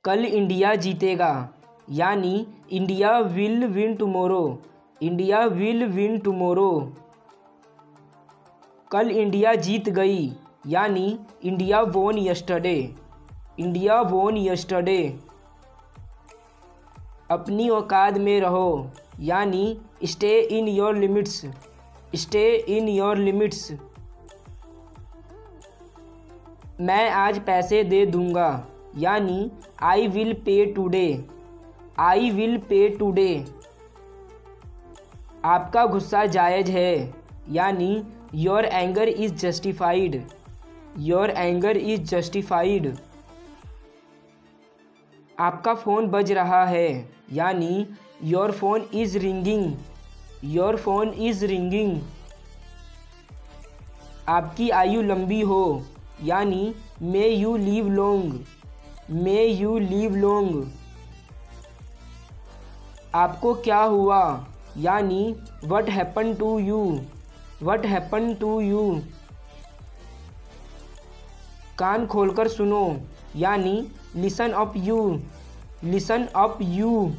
कल इंडिया जीतेगा, यानी India will win tomorrow. India will win tomorrow. कल इंडिया जीत गई, यानी इंडिया वोन यस्टरडे। इंडिया वोन यस्टरडे। अपनी औकात में रहो, यानी stay in your limits. Stay in your limits. मैं आज पैसे दे दूंगा, यानी I will pay today. I will pay today. आपका गुस्सा जायज़ है, यानी your anger is justified. Your anger is justified. आपका फ़ोन बज रहा है, यानी your phone is ringing. Your phone is ringing. आपकी आयु लंबी हो, यानी may you leave long. May you leave long. आपको क्या हुआ, यानी what happen to you. What happen to you. कान खोलकर सुनो, यानी listen up you. Listen up you.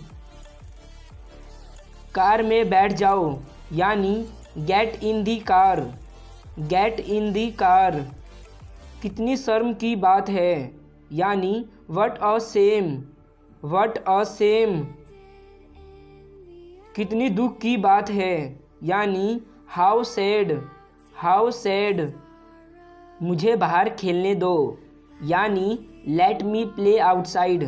कार में बैठ जाओ, यानी get in the car. Get in the car. कितनी शर्म की बात है, यानी what a shame. What a shame. कितनी दुख की बात है, यानी हाउ सैड। How sad. मुझे बाहर खेलने दो, यानी let me play outside.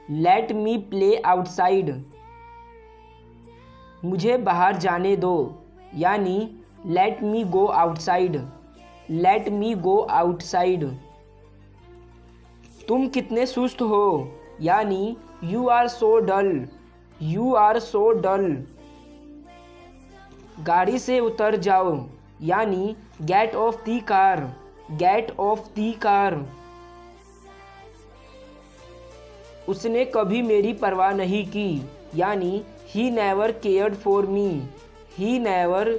Let me play outside. मुझे बाहर जाने दो, यानी let me go outside. Let me go outside. तुम कितने सुस्त हो, यानी you are so dull. You are so dull. गाड़ी से उतर जाओ, यानी get off the car. Get off the car. उसने कभी मेरी परवाह नहीं की, यानी he never cared for me. He never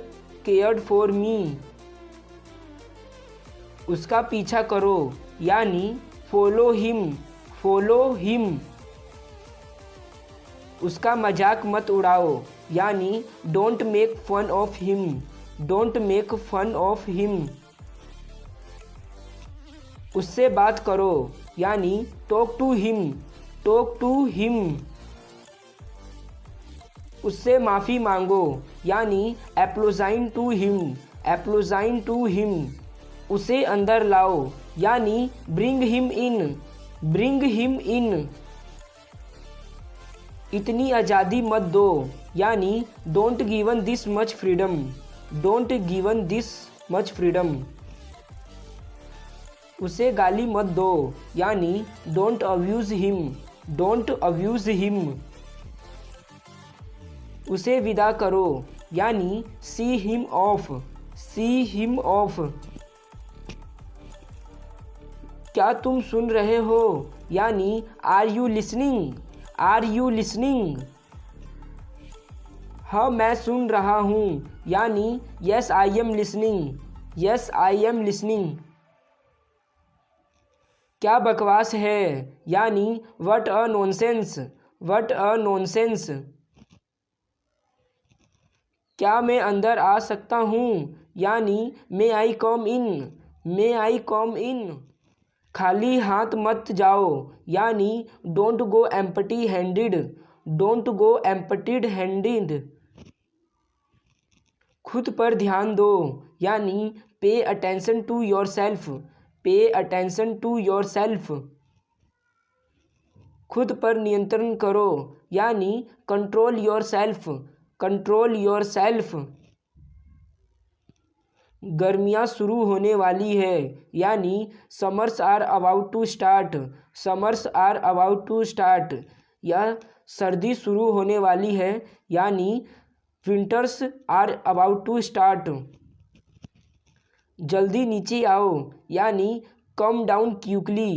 cared for me. उसका पीछा करो, यानी फॉलो हिम। Follow him. उसका मजाक मत उड़ाओ, यानी don't make fun of him. Don't make fun of him. उससे बात करो, यानी talk to him. Talk to him. उससे माफ़ी मांगो, यानी apologise to him. Apologise to him. उसे अंदर लाओ, यानी bring him in. Bring him in. इतनी आज़ादी मत दो, यानी don't given this much freedom. Don't given this much freedom. उसे गाली मत दो, यानी don't abuse him. Don't abuse him. उसे विदा करो, यानी see him off. See him off. क्या तुम सुन रहे हो, यानी are you listening. Are you listening. हाँ मैं सुन रहा हूँ, यानी yes I am listening. Yes I am listening. क्या बकवास है, यानी what a nonsense. What a nonsense. क्या मैं अंदर आ सकता हूँ, यानी मे आई कम इन। मे आई कम इन। खाली हाथ मत जाओ, यानी don't go empty handed. Don't go emptied handed. खुद पर ध्यान दो, यानी pay attention to your self. Pay attention to your self. खुद पर नियंत्रण करो, यानी control your self. Control your self. गर्मियाँ शुरू होने वाली है, यानी summers are about to start. Summers are about to start. यह सर्दी शुरू होने वाली है, यानी winters are about to start. जल्दी नीचे आओ, यानी कम down quickly.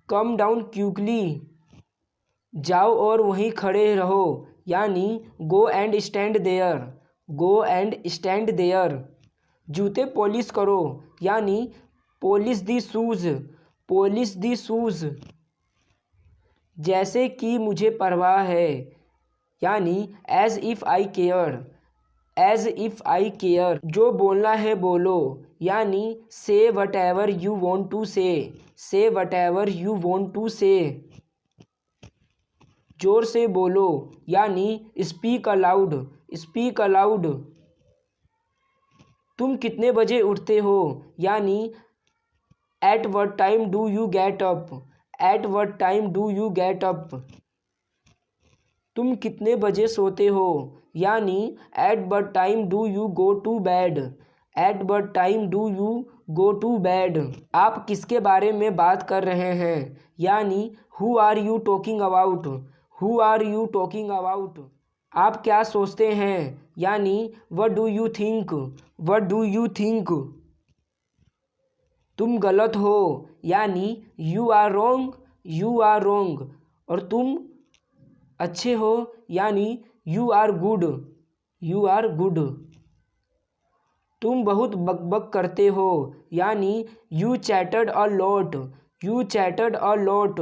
Come down quickly. जाओ और वहीं खड़े रहो, यानी go and stand there. Go and stand there. जूते पॉलिश करो, यानी polish the shoes. Polish the shoes. जैसे कि मुझे परवाह है, यानी as if I care, as if I care. जो बोलना है बोलो, यानी say whatever you want to say whatever you want to say. जोर से बोलो, यानी स्पीक अलाउड, स्पीक अलाउड। तुम कितने बजे उठते हो, यानी at what time do you get up, at what time do you get up. तुम कितने बजे सोते हो, यानी at what time do you go to bed, at what time do you go to bed. आप किसके बारे में बात कर रहे हैं, यानी who are you talking about, who are you talking about. आप क्या सोचते हैं, यानी what do you think, what do you think. तुम गलत हो, यानी you are wrong, you are wrong. और तुम अच्छे हो, यानी you are good, you are good. तुम बहुत बकबक करते हो, यानी you chattered a lot, you chattered a lot.